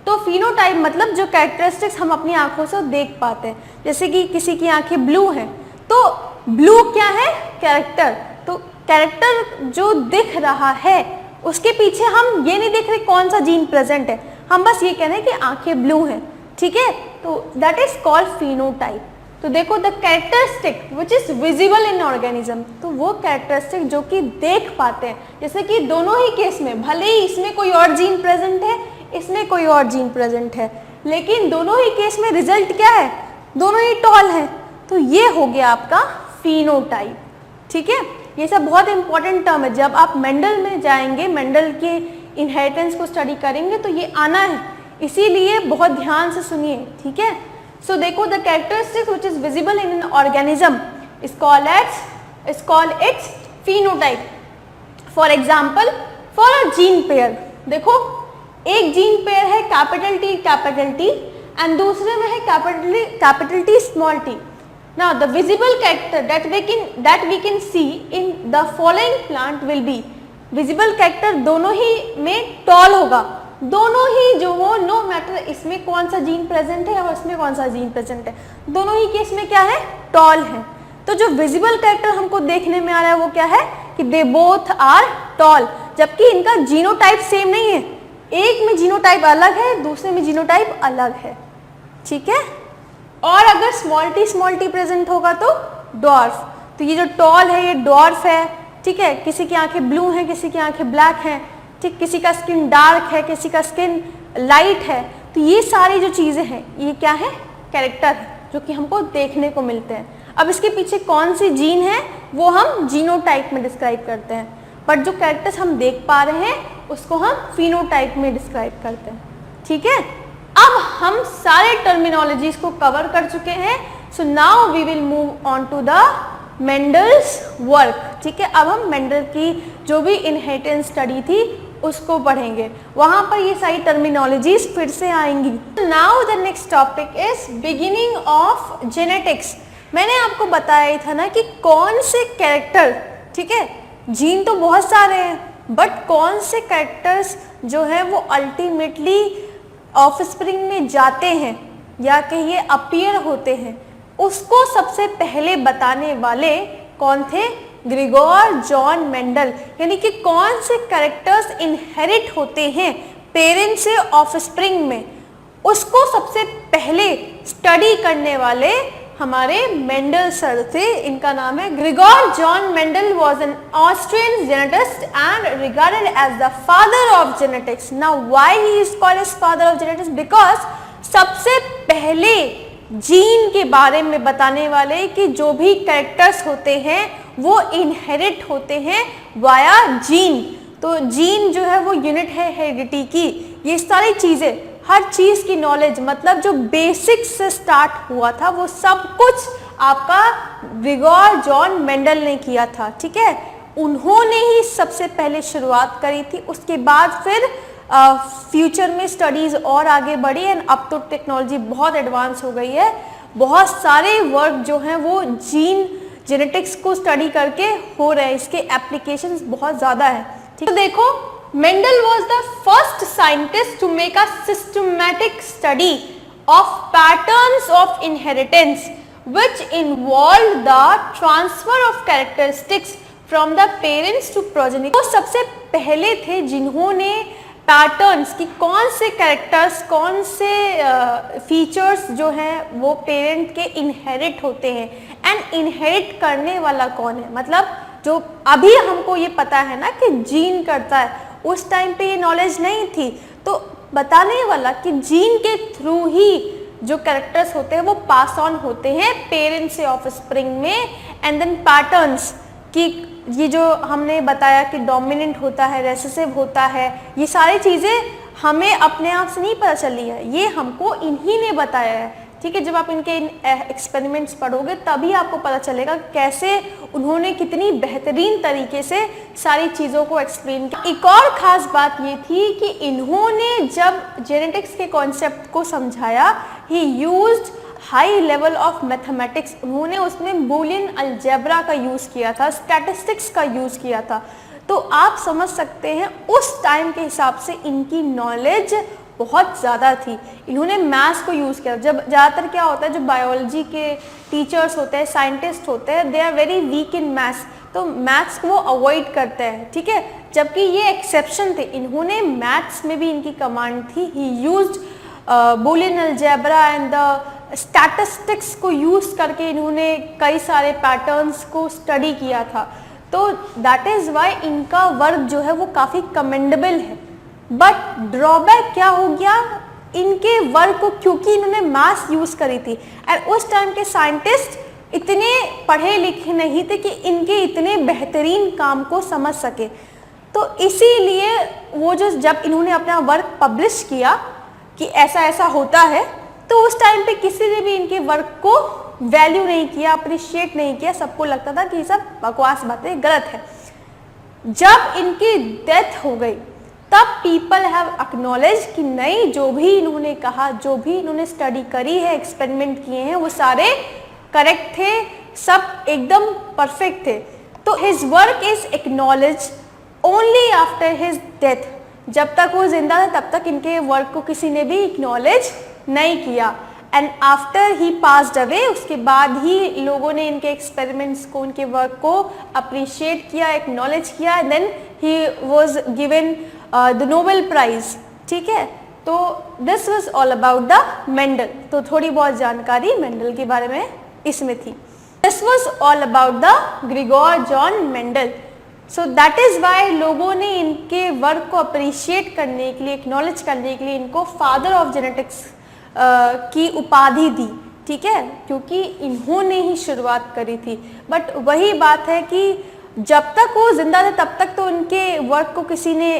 तो फिनोटाइप मतलब जो कैरेक्टरिस्टिक्स हम अपनी आंखों से देख पाते हैं, जैसे कि किसी की आंखें ब्लू हैं, तो ब्लू क्या है, कैरेक्टर। तो कैरेक्टर जो दिख रहा है उसके पीछे हम ये नहीं देख रहे कौन सा जीन प्रेजेंट है, हम बस ये कह रहे हैं कि आंखें ब्लू हैं, ठीक है। तो दैट इज कॉल्ड फिनोटाइप। तो देखो the characteristic which is visible in organism, तो वो कैरेक्टरिस्टिक जो कि देख पाते हैं, जैसे कि दोनों ही केस में भले ही इसमें कोई और जीन प्रेजेंट है, इसमें कोई और जीन प्रेजेंट है, लेकिन दोनों ही केस में रिजल्ट क्या है, दोनों ही टॉल है। तो ये हो गया आपका फिनोटाइप, ठीक है। ये सब बहुत इंपॉर्टेंट टर्म है, जब आप मेंडल में जाएंगे, मेंडल के इनहेरिटेंस को स्टडी करेंगे तो ये आना है, इसीलिए बहुत ध्यान से सुनिए, ठीक है। सो देखो the characteristics which is visible in an organism is called its phenotype. For example for a gene pair, देखो एक जीन पेयर है कैपिटल टी एंड दूसरे में है capital T small T. Now the visible character that we can see in the following plant will be, visible character दोनों ही में toll होगा, दोनों ही जो हो, नो मैटर इसमें कौन सा जीन प्रेजेंट है और इसमें कौन सा जीन प्रेजेंट है, दोनों ही केस में क्या है, टॉल है। तो जो विजिबल कैरेक्टर हमको देखने में आ रहा है वो क्या है कि दे बोथ आर टॉल, जबकि इनका जीनोटाइप सेम नहीं है, एक में जीनोटाइप अलग है, दूसरे में जीनोटाइप अलग है, ठीक है। और अगर स्मॉल टी प्रेजेंट होगा तो डॉर्फ। तो ये जो टॉल है ये डॉर्फ है, ठीक है। किसी की आंखें ब्लू हैं, किसी की आंखें ब्लैक हैं, ठीक, किसी का स्किन डार्क है, किसी का स्किन लाइट है। तो ये सारी जो चीज़ें हैं ये क्या है, कैरेक्टर है जो कि हमको देखने को मिलते हैं। अब इसके पीछे कौन सी जीन है वो हम जीनोटाइप में डिस्क्राइब करते हैं, बट जो कैरेक्टर्स हम देख पा रहे हैं उसको हम फिनोटाइप में डिस्क्राइब करते हैं, ठीक है। अब हम सारे टर्मिनोलॉजीज को कवर कर चुके हैं। So now we will move on to the Mendel's work, ठीक है। अब हम मेंडल की जो भी इनहेरिटेंस स्टडी थी उसको पढ़ेंगे, वहां पर ये सारी टर्मिनोलॉजीज फिर से आएंगी। Now the next topic is beginning of genetics. मैंने आपको बताया ही था ना कि कौन से कैरेक्टर, ठीक है, जीन तो बहुत सारे हैं, बट कौन से कैरेक्टर्स जो है वो अल्टीमेटली ऑफस्प्रिंग में जाते हैं या कहिए अपीयर होते हैं, उसको सबसे पहले बताने वाले कौन थे, ग्रिगोर जॉन मेंडल। यानी कि कौन से कैरेक्टर्स इनहेरिट होते हैं पेरेंट्स से ऑफस्प्रिंग में, उसको सबसे पहले स्टडी करने वाले हमारे मेंडल सर थे। इनका नाम है Gregor John Mendel, was an Austrian geneticist and regarded as the father of genetics. Now why he is called as father of genetics, because सबसे पहले जीन के बारे में बताने वाले कि जो भी कैरेक्टर्स होते हैं वो इनहेरिट होते हैं वाया जीन। तो जीन जो है वो यूनिट है हेरिडिटी की। ये सारी चीजें, हर चीज की नॉलेज, मतलब जो बेसिक्स से स्टार्ट हुआ था वो सब कुछ आपका ग्रिगोर जॉन मेंडल ने किया था, ठीक है। उन्होंने ही सबसे पहले शुरुआत करी थी, उसके बाद फिर फ्यूचर में स्टडीज और आगे बढ़ी एंड अब तो टेक्नोलॉजी बहुत एडवांस हो गई है, बहुत सारे वर्क जो हैं वो जीन जेनेटिक्स को स्टडी करके हो रहे हैं, इसके एप्लीकेशंस बहुत ज़्यादा है, ठीक है। तो देखो, Mendel was the first scientist to make a systematic study of patterns of inheritance which involved the transfer of characteristics from the parents to progeny। वो सबसे पहले थे जिन्होंने पैटर्न्स की कौन से कैरेक्टर्स, कौन से फीचर्स जो हैं वो पेरेंट के इनहेरिट होते हैं, एंड इनहेरिट करने वाला कौन है, मतलब जो अभी हमको ये पता है ना कि जीन करता है, उस टाइम पे ये नॉलेज नहीं थी। तो बताने वाला कि जीन के थ्रू ही जो कैरेक्टर्स होते हैं वो पास ऑन होते हैं पेरेंट्स से ऑफस्प्रिंग में, एंड देन पैटर्न्स की ये जो हमने बताया कि डोमिनेंट होता है, रेसेसिव होता है, ये सारी चीज़ें हमें अपने आप से नहीं पता चली है, ये हमको इन्हीं ने बताया है, ठीक है, जब आप इनके एक्सपेरिमेंट्स पढ़ोगे तभी आपको पता चलेगा कैसे उन्होंने कितनी बेहतरीन तरीके से सारी चीज़ों को एक्सप्लेन किया। एक और ख़ास बात ये थी कि इन्होंने जब जेनेटिक्स के कॉन्सेप्ट को समझाया, ही used high level of mathematics, उन्होंने उसमें बूलियन अलजेब्रा का यूज़ किया था, स्टैटिस्टिक्स का यूज़ किया था। तो आप समझ सकते हैं उस टाइम के हिसाब से इनकी नॉलेज बहुत ज़्यादा थी। इन्होंने मैथ्स को यूज़ किया। जब ज़्यादातर क्या होता है, जो बायोलॉजी के टीचर्स होते हैं, साइंटिस्ट होते हैं, they are very weak in maths, तो मैथ्स को वो अवॉइड करते हैं, ठीक है, जबकि ये एक्सेप्शन थे। इन्होंने मैथ्स में भी इनकी कमांड थी। ही used Boolean algebra and the statistics को यूज़ करके इन्होंने कई सारे पैटर्न्स को स्टडी किया था। तो दैट इज़ वाई इनका वर्क जो है वो काफ़ी कमेंडेबल है। बट ड्रॉबैक क्या हो गया इनके वर्क को, क्योंकि इन्होंने मैथ्स यूज़ करी थी एंड उस टाइम के साइंटिस्ट इतने पढ़े लिखे नहीं थे कि इनके इतने बेहतरीन काम को समझ सके। तो इसीलिए वो जो जब इन्होंने अपना वर्क पब्लिश किया कि ऐसा ऐसा होता है, तो उस टाइम पे किसी ने भी इनके वर्क को वैल्यू नहीं किया, अप्रिशिएट नहीं किया। सबको लगता था कि ये सब बकवास बातें, गलत है। जब इनकी डेथ हो गई तब पीपल हैव एक्नॉलेज कि नहीं, जो भी इन्होंने कहा, जो भी इन्होंने स्टडी करी है, एक्सपेरिमेंट किए हैं, वो सारे करेक्ट थे, सब एकदम परफेक्ट थे। तो his work is acknowledge only after his death. जब तक वो जिंदा था तब तक इनके वर्क को किसी ने भी एक्नॉलेज नहीं किया। And after he passed away, उसके बाद ही लोगों ने इनके एक्सपेरिमेंट्स को, उनके वर्क को अप्रिशिएट किया, एक्नॉलेज किया। Then he was given the Nobel prize, ठीक है। तो this was all about the Mendel. तो थोड़ी बहुत जानकारी मेंडल के बारे में इसमें थी। This was all about the Grigor John Mendel. So that is why लोगों ने इनके वर्क को अप्रिशिएट करने के लिए, एक्नॉलेज करने के लिए इनको फादर ऑफ जेनेटिक्स की उपाधि दी, ठीक है, क्योंकि इन्होंने ही शुरुआत करी थी। बट वही बात है कि जब तक वो जिंदा थे तब तक तो उनके वर्क को किसी ने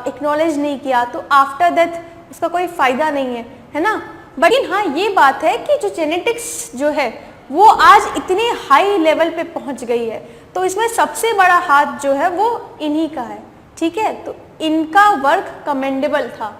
एक्नॉलेज नहीं किया, तो आफ्टर डेथ उसका कोई फ़ायदा नहीं है ना। बट हाँ, ये बात है कि जो जेनेटिक्स जो है वो आज इतने हाई लेवल पे पहुंच गई है, तो इसमें सबसे बड़ा हाथ जो है वो इन्हीं का है, ठीक है। तो इनका वर्क कमेंडेबल था।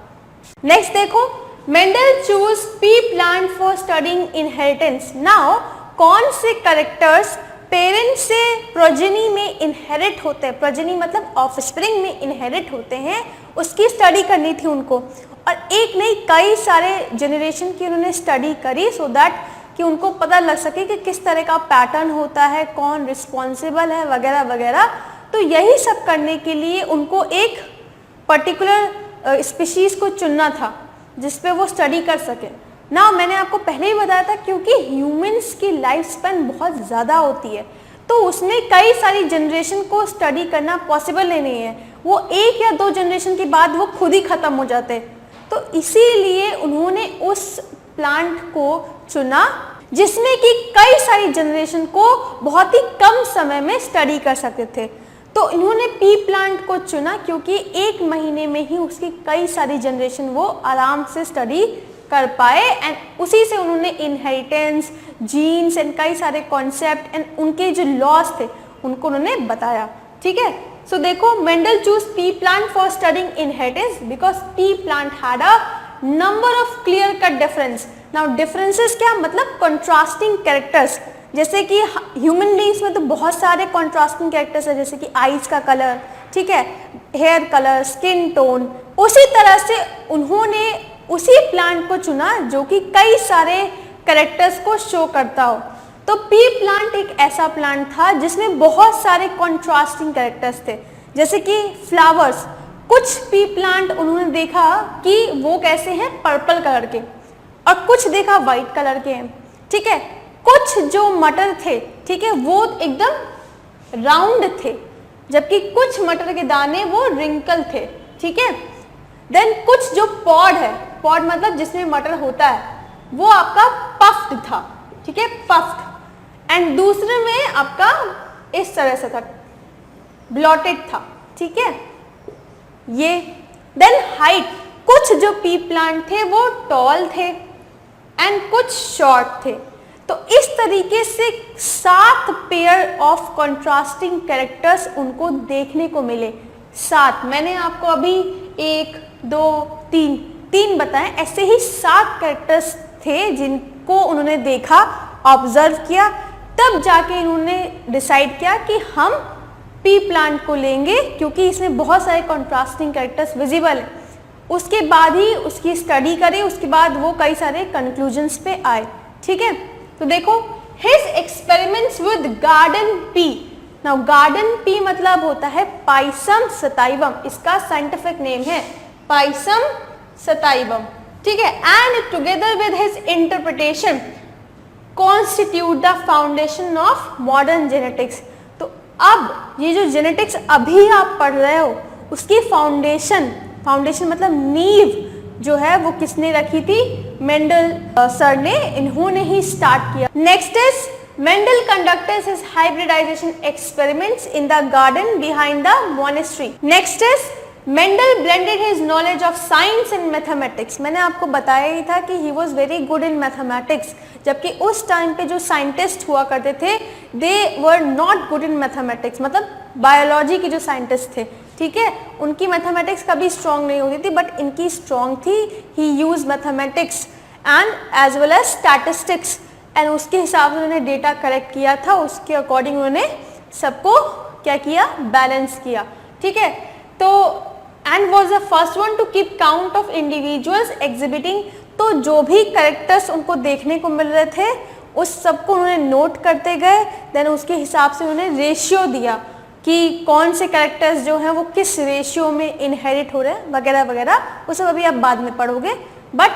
नेक्स्ट देखो, Mendel choose pea plant for studying inheritance. Now कौन से कैरेक्टर्स पेरेंट्स से प्रोजेनी में इनहेरिट होते हैं, प्रोजेनी मतलब ऑफस्प्रिंग में इनहेरिट होते हैं, उसकी स्टडी करनी थी उनको। और एक नहीं, कई सारे जनरेशन की उन्होंने स्टडी करी, सो दैट कि उनको पता लग सके कि किस तरह का पैटर्न होता है, कौन रिस्पॉन्सिबल है, वगैरह वगैरह। तो यही सब करने के लिए उनको एक पर्टिकुलर स्पीशीज़ को चुनना था जिस पे वो स्टडी कर सके ना। मैंने आपको पहले ही बताया था, क्योंकि ह्यूमंस की लाइफ स्पैन बहुत ज़्यादा होती है, तो उसमें कई सारी जनरेशन को स्टडी करना पॉसिबल ही नहीं है। वो एक या दो जनरेशन के बाद वो खुद ही ख़त्म हो जाते हैं। तो इसीलिए उन्होंने उस प्लांट को चुना जिसमें कि कई सारी जनरेशन को बहुत ही कम समय में स्टडी कर सकते थे। तो इन्होंने पी प्लांट को चुना क्योंकि एक महीने में ही उसकी कई सारी जनरेशन वो आराम से स्टडी कर पाए, एंड उसी से उन्होंने इनहेरिटेंस, जीन्स एंड कई सारे कॉन्सेप्ट एंड उनके जो लॉस थे उनको उन्होंने बताया, ठीक है। सो देखो, Mendel choose pea plant for studying inheritance because P plant had a number of clear cut difference. Now differences क्या मतलब कंट्रास्टिंग कैरेक्टर्स, जैसे कि ह्यूमन बींग्स में तो बहुत सारे कंट्रास्टिंग कैरेक्टर्स है, जैसे कि आईज का कलर, ठीक है, हेयर कलर, स्किन टोन। उसी तरह से उन्होंने उसी प्लांट को चुना जो कि कई सारे कैरेक्टर्स को शो करता हो। तो पी प्लांट एक ऐसा प्लांट था जिसमें बहुत सारे कंट्रास्टिंग कैरेक्टर्स थे, जैसे कि फ्लावर्स। कुछ पी प्लांट उन्होंने देखा कि वो कैसे हैं, पर्पल कलर के, और कुछ देखा वाइट कलर के हैं, ठीक है। कुछ जो मटर थे, ठीक है, वो एकदम राउंड थे, जबकि कुछ मटर के दाने वो रिंकल थे, ठीक है। देन कुछ जो पॉड है, पॉड मतलब जिसमें मटर होता है, वो आपका पफ्ड था, ठीक है, पफ्ड। एंड दूसरे में आपका इस तरह से था, ब्लॉटेड था, ठीक है, ये। देन हाइट, कुछ जो पी प्लांट थे वो टॉल थे, एंड कुछ शॉर्ट थे। तो इस तरीके से 7 पेयर ऑफ कॉन्ट्रास्टिंग कैरेक्टर्स उनको देखने को मिले। 7, मैंने आपको अभी 1, 2, 3 बताएं, ऐसे ही 7 कैरेक्टर्स थे जिनको उन्होंने देखा, ऑब्जर्व किया, तब जाके इन्होंने डिसाइड किया कि हम पी प्लांट को लेंगे क्योंकि इसमें बहुत सारे कॉन्ट्रास्टिंग कैरेक्टर्स विजिबल हैं। उसके बाद ही उसकी स्टडी करी, उसके बाद वो कई सारे कंक्लूजन्स पे आए। ठीक है, तो देखो his experiments with garden pea. Now garden pea मतलब होता है पाइसम सताइवम, इसका साइंटिफिक नेम है पाइसम सताइवम। ठीक है, and together with his interpretation constitute the foundation of modern genetics. तो अब ये जो जेनेटिक्स अभी आप पढ़ रहे हो उसकी फाउंडेशन मतलब नींव जो है वो किसने रखी थी? मेंडल सर ने, इन्होंने ही स्टार्ट किया। Next is Mendel conducted his hybridisation experiments in the garden behind the monastery. Next is Mendel blended his knowledge of science and mathematics. मैंने आपको बताया ही था कि he was very good in mathematics, जबकि उस टाइम पे जो साइंटिस्ट हुआ करते थे they were not good in mathematics, मतलब बायोलॉजी के जो साइंटिस्ट थे, ठीक है, उनकी मैथमेटिक्स कभी स्ट्रॉन्ग नहीं होती थी, बट इनकी स्ट्रॉन्ग थी। He use mathematics and as well as statistics, and उसके हिसाब से उन्होंने डेटा कलेक्ट किया था, उसके अकॉर्डिंग उन्होंने सबको क्या किया? बैलेंस किया। ठीक है, तो and was the first one two keep count of individuals exhibiting. तो जो भी कैरेक्टर्स उनको देखने को मिल रहे थे उस सबको उन्होंने नोट करते गए, देन उसके हिसाब से उन्होंने रेशियो दिया कि कौन से कैरेक्टर्स जो हैं वो किस रेशियो में इनहेरिट हो रहे हैं वगैरह वगैरह, वो सब अभी आप बाद में पढ़ोगे। बट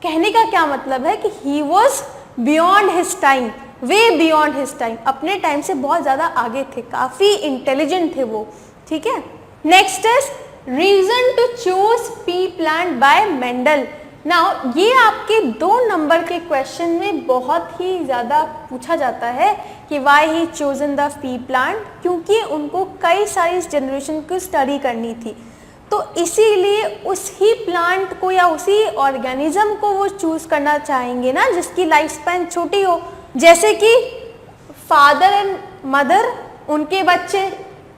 कहने का क्या मतलब है कि he was beyond his time, way beyond his time, अपने टाइम से बहुत ज़्यादा आगे थे, काफ़ी इंटेलिजेंट थे वो। ठीक है, next is reason to choose pea plant by Mendel. Now ये आपके 2 नंबर के क्वेश्चन में बहुत ही ज़्यादा पूछा जाता है कि why he chosen the pea plant, क्योंकि उनको कई सारी जनरेशन की स्टडी करनी थी, तो इसीलिए उसी प्लांट को या उसी ऑर्गेनिज्म को वो चूज करना चाहेंगे ना जिसकी लाइफ स्पैन छोटी हो। जैसे कि फादर एंड मदर, उनके बच्चे,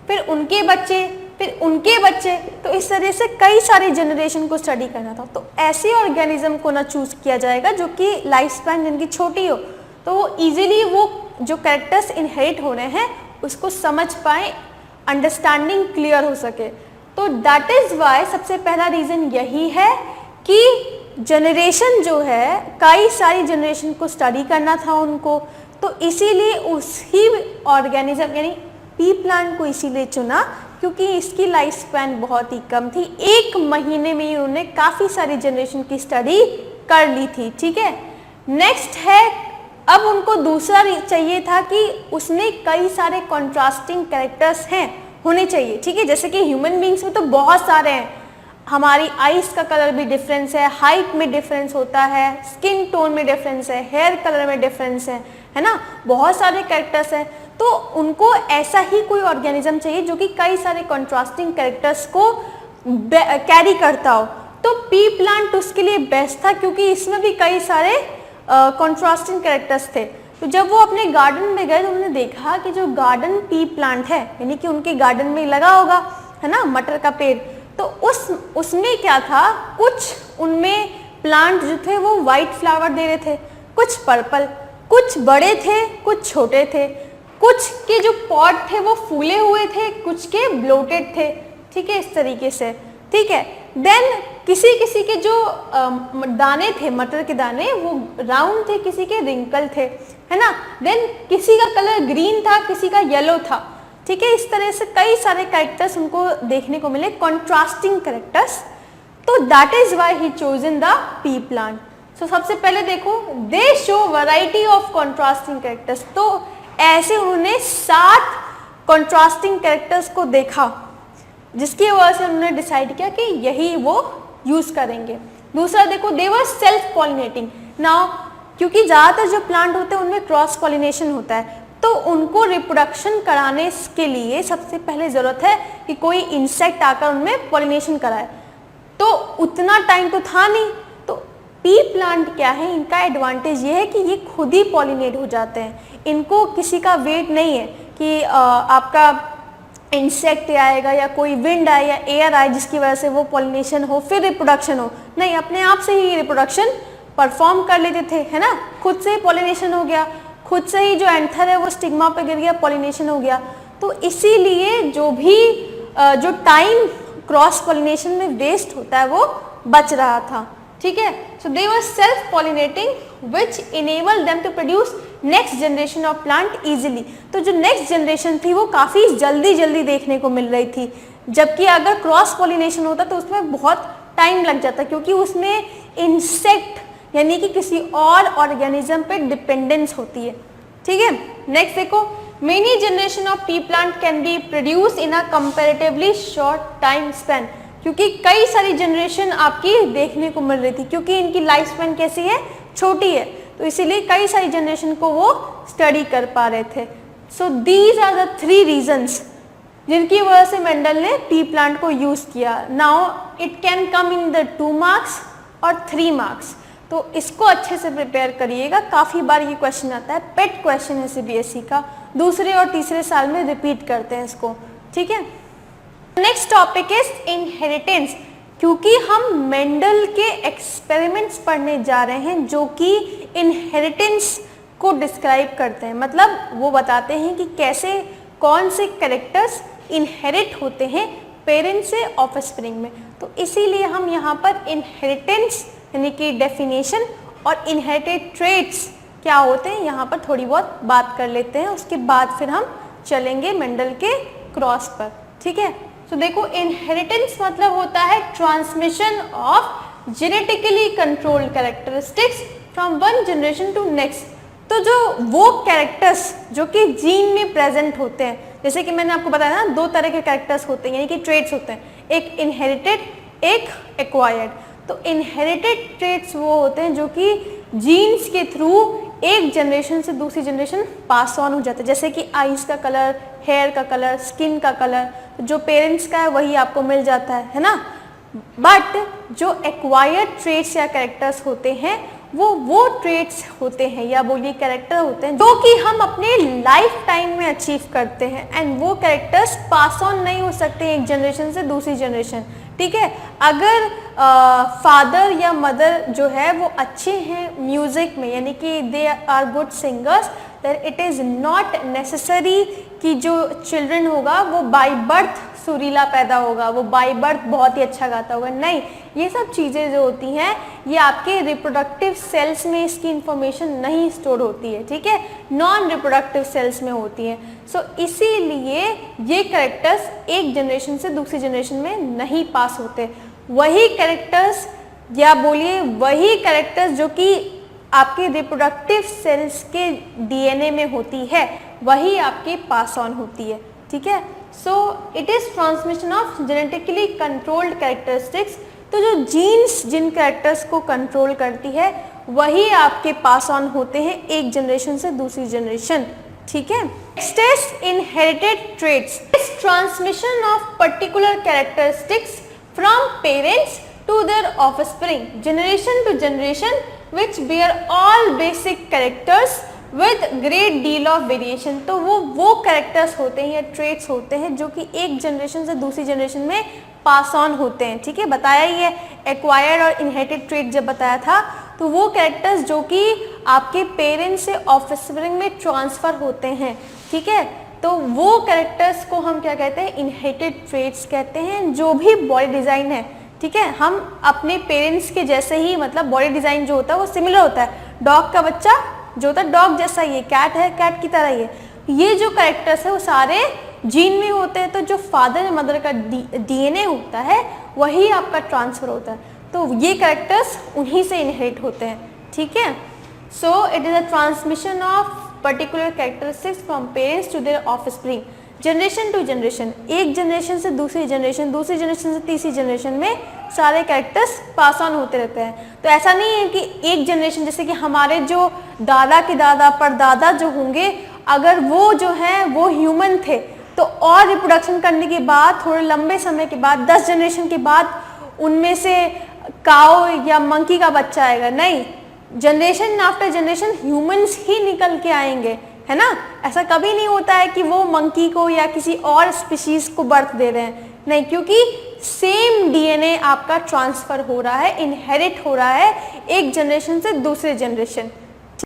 फिर उनके बच्चे, फिर उनके बच्चे, तो इस तरह से कई सारी जनरेशन को स्टडी करना था। तो ऐसे ऑर्गेनिज्म को ना चूज किया जाएगा जो कि लाइफ स्पैन जिनकी छोटी हो, तो वो इजीली वो जो कैरेक्टर्स इनहेरिट हो रहे हैं उसको समझ पाए, अंडरस्टैंडिंग क्लियर हो सके। तो दैट इज वाई सबसे पहला रीजन यही है कि जनरेशन जो है, कई सारी जनरेशन को स्टडी करना था उनको, तो इसीलिए उसी ऑर्गेनिज्म यानी पी प्लांट को इसीलिए चुना क्योंकि इसकी लाइफ स्पैन बहुत ही कम थी। 1 महीने में ही उन्होंने काफ़ी सारी जनरेशन की स्टडी कर ली थी। ठीक है, नेक्स्ट है, अब उनको दूसरा चाहिए था कि उसमें कई सारे कॉन्ट्रास्टिंग कैरेक्टर्स हैं होने चाहिए। ठीक है, जैसे कि ह्यूमन बींग्स में तो बहुत सारे हैं, हमारी आइज का कलर भी डिफरेंस है, हाइट में डिफरेंस होता है, स्किन टोन में डिफरेंस है, हेयर कलर में डिफरेंस है ना, बहुत सारे कैरेक्टर्स हैं। तो उनको ऐसा ही कोई ऑर्गेनिज्म चाहिए जो कि कई सारे कॉन्ट्रास्टिंग कैरेक्टर्स को कैरी करता हो। तो पी प्लांट उसके लिए बेस्ट था क्योंकि इसमें भी कई सारे कॉन्ट्रास्टिंग कैरेक्टर्स थे। तो जब वो अपने गार्डन में गए तो उन्होंने देखा कि जो गार्डन पी प्लांट है, यानी कि उनके गार्डन में लगा होगा, है ना, मटर का पेड़, तो उसमें क्या था, कुछ उनमें प्लांट जो थे वो वाइट फ्लावर दे रहे थे, कुछ पर्पल, कुछ बड़े थे, कुछ छोटे थे, कुछ के जो पॉट थे वो फूले हुए थे, कुछ के ब्लोटेड थे। ठीक है, इस तरीके से। ठीक है, देन किसी के जो दाने थे, मटर के दाने, वो राउंड थे, किसी के रिंकल थे, है ना, देन किसी का कलर ग्रीन था, किसी का येलो था। ठीक है, इस तरह से कई सारे कैरेक्टर्स उनको देखने को मिले, कॉन्ट्रास्टिंग कैरेक्टर्स। तो that is why he chosen the pea plant. So सबसे पहले देखो, they show variety of contrasting characters. तो ऐसे उन्होंने 7 कॉन्ट्रास्टिंग कैरेक्टर्स को देखा, जिसकी वजह से उन्होंने डिसाइड किया कि यही वो यूज करेंगे। दूसरा देखो, दे वर सेल्फ पॉलिनेटिंग। नाउ क्योंकि ज़्यादातर जो प्लांट होते हैं उनमें क्रॉस पॉलिनेशन होता है, तो उनको रिप्रोडक्शन कराने के लिए सबसे पहले ज़रूरत है कि कोई इंसेक्ट आकर उनमें पॉलिनेशन कराए। तो उतना टाइम तो था नहीं, तो पी प्लांट क्या है, इनका एडवांटेज ये है कि ये खुद ही पॉलिनेट हो जाते हैं, इनको किसी का वेट नहीं है कि आपका इंसेक्ट आएगा या कोई विंड आए या एयर आए जिसकी वजह से वो पॉलिनेशन हो फिर रिप्रोडक्शन हो, नहीं, अपने आप से ही रिप्रोडक्शन परफॉर्म कर लेते थे, है ना, खुद से ही पॉलिनेशन हो गया, खुद से ही जो एंथर है वो स्टिग्मा पे गिर गया, पॉलिनेशन हो गया। तो इसीलिए जो टाइम क्रॉस पॉलिनेशन में वेस्ट होता है वो बच रहा था, ठीक है। So they were self pollinating which enable them to produce next generation of plant easily. तो जो नेक्स्ट जनरेशन थी वो काफ़ी जल्दी देखने को मिल रही थी, जबकि अगर क्रॉस पॉलिनेशन होता तो उसमें बहुत टाइम लग जाता, क्योंकि उसमें इंसेक्ट यानी कि किसी और ऑर्गेनिज्म पे डिपेंडेंस होती है, ठीक है। नेक्स्ट देखो, many generation of P plant can be produce in a comparatively short time span, क्योंकि कई सारी जनरेशन आपकी देखने को मिल रही थी, क्योंकि इनकी लाइफ स्पैन कैसी है, छोटी है, तो इसीलिए कई सारी जनरेशन को वो स्टडी कर पा रहे थे। So these are the 3 reasons जिनकी वजह से मेंडल ने पी प्लांट को यूज किया। Now it can come in the 2 marks और 3 मार्क्स, तो इसको अच्छे से प्रिपेयर करिएगा, काफ़ी बार ये क्वेश्चन आता है, पेट क्वेश्चन है सीबीएसई का, दूसरे और तीसरे साल में रिपीट करते हैं इसको, ठीक है। नेक्स्ट टॉपिक इज इनहेरिटेंस, क्योंकि हम मेंडल के एक्सपेरिमेंट्स पढ़ने जा रहे हैं जो कि इनहेरिटेंस को डिस्क्राइब करते हैं, मतलब वो बताते हैं कि कैसे कौन से कैरेक्टर्स इनहेरिट होते हैं पेरेंट्स से ऑफस्प्रिंग में। तो इसीलिए हम यहाँ पर इनहेरिटेंस यानी कि डेफिनेशन और इनहेरिटेड ट्रेट्स क्या होते हैं यहाँ पर थोड़ी बहुत बात कर लेते हैं, उसके बाद फिर हम चलेंगे मेंडल के क्रॉस पर, ठीक है। तो देखो, इनहेरिटेंस मतलब होता है transmission of genetically controlled characteristics from one generation to next. तो जो वो कैरेक्टर्स जो कि जीन में प्रेजेंट होते हैं, जैसे कि मैंने आपको बताया ना 2 तरह के कैरेक्टर्स होते हैं यानी कि ट्रेट्स होते हैं, एक इनहेरिटेड एक एक्वायर्ड। तो इनहेरिटेड ट्रेट्स वो होते हैं जो कि जीन्स के थ्रू एक जनरेशन से दूसरी जनरेशन पास ऑन हो जाते हैं, जैसे कि आईज का कलर, हेयर का कलर, स्किन का कलर, जो पेरेंट्स का है वही आपको मिल जाता है ना। बट जो एक्वायर्ड ट्रेट्स या कैरेक्टर्स होते हैं वो ट्रेट्स होते हैं या बोलिए कैरेक्टर होते हैं जो कि हम अपने लाइफ टाइम में अचीव करते हैं, एंड वो कैरेक्टर्स पास ऑन नहीं हो सकते एक जनरेशन से दूसरी जनरेशन, ठीक है। अगर फादर या मदर जो है वो अच्छे हैं म्यूजिक में यानी कि they are good singers, then it is not necessary कि जो चिल्ड्रन होगा वो बाय बर्थ सुरीला पैदा होगा, वो बाय बर्थ बहुत ही अच्छा गाता होगा, नहीं, ये सब चीज़ें जो होती हैं ये आपके रिप्रोडक्टिव सेल्स में इसकी इंफॉर्मेशन नहीं स्टोर होती है, ठीक है, नॉन रिप्रोडक्टिव सेल्स में होती हैं। सो इसीलिए ये कैरेक्टर्स एक जनरेशन से दूसरी जनरेशन में नहीं पास होते। वही कैरेक्टर्स या बोलिए वही कैरेक्टर्स जो कि आपके रिप्रोडक्टिव सेल्स के डीएनए में होती है वही आपके पास ऑन होती है, ठीक है। So it is transmission of genetically controlled characteristics. तो जो जीन्स जिन कैरेक्टर्स को कंट्रोल करती है वही आपके पास ऑन होते हैं एक जनरेशन से दूसरी जनरेशन, ठीक है। Next is inherited traits, is transmission of particular characteristics from parents to their offspring generation to generation which bear all basic characters with great deal of variation। तो वो characters होते हैं या ट्रेट्स होते हैं जो कि एक जनरेशन से दूसरी जनरेशन में पास ऑन होते हैं, ठीक है। बताया ही है एक्वायर्ड और इनहेरिटेड ट्रेट जब बताया था, तो वो कैरेक्टर्स जो कि आपके पेरेंट्स से ऑफस्प्रिंग में ट्रांसफ़र होते हैं, ठीक है। तो वो कैरेक्टर्स को हम क्या कहते हैं, इनहेरिटेड ट्रेट्स कहते हैं। जो भी बॉडी डिज़ाइन है, ठीक है, हम अपने पेरेंट्स के जैसे ही, मतलब बॉडी डिज़ाइन जो होता है वो सिमिलर होता है। डॉग का बच्चा जो होता है डॉग जैसा, ये कैट है कैट की तरह ये जो कैरेक्टर्स है वो सारे जीन में होते हैं। तो जो फादर या मदर का डीएनए होता है वही आपका ट्रांसफ़र होता है, तो ये कैरेक्टर्स उन्हीं से इनहेरिट होते हैं, ठीक है। So it is a transmission of particular characteristics from parents to their offspring generation to generation, एक जनरेशन से दूसरी जनरेशन, दूसरी जनरेशन से तीसरी जनरेशन में सारे कैरेक्टर्स पास ऑन होते रहते हैं। तो ऐसा नहीं है कि एक जनरेशन, जैसे कि हमारे जो दादा के दादा परदादा जो होंगे, अगर वो जो हैं वो ह्यूमन थे तो और रिप्रोडक्शन करने के बाद थोड़े लंबे समय के बाद 10 जनरेशन के बाद उनमें से काऊ या मंकी का बच्चा आएगा, नहीं, जनरेशन आफ्टर जनरेशन ह्यूमंस ही निकल के आएंगे, है ना। ऐसा कभी नहीं होता है कि वो मंकी को या किसी और स्पीशीज को बर्थ दे रहे हैं, नहीं, क्योंकि सेम डीएनए आपका ट्रांसफर हो रहा है, इनहेरिट हो रहा है एक जनरेशन से दूसरे जनरेशन,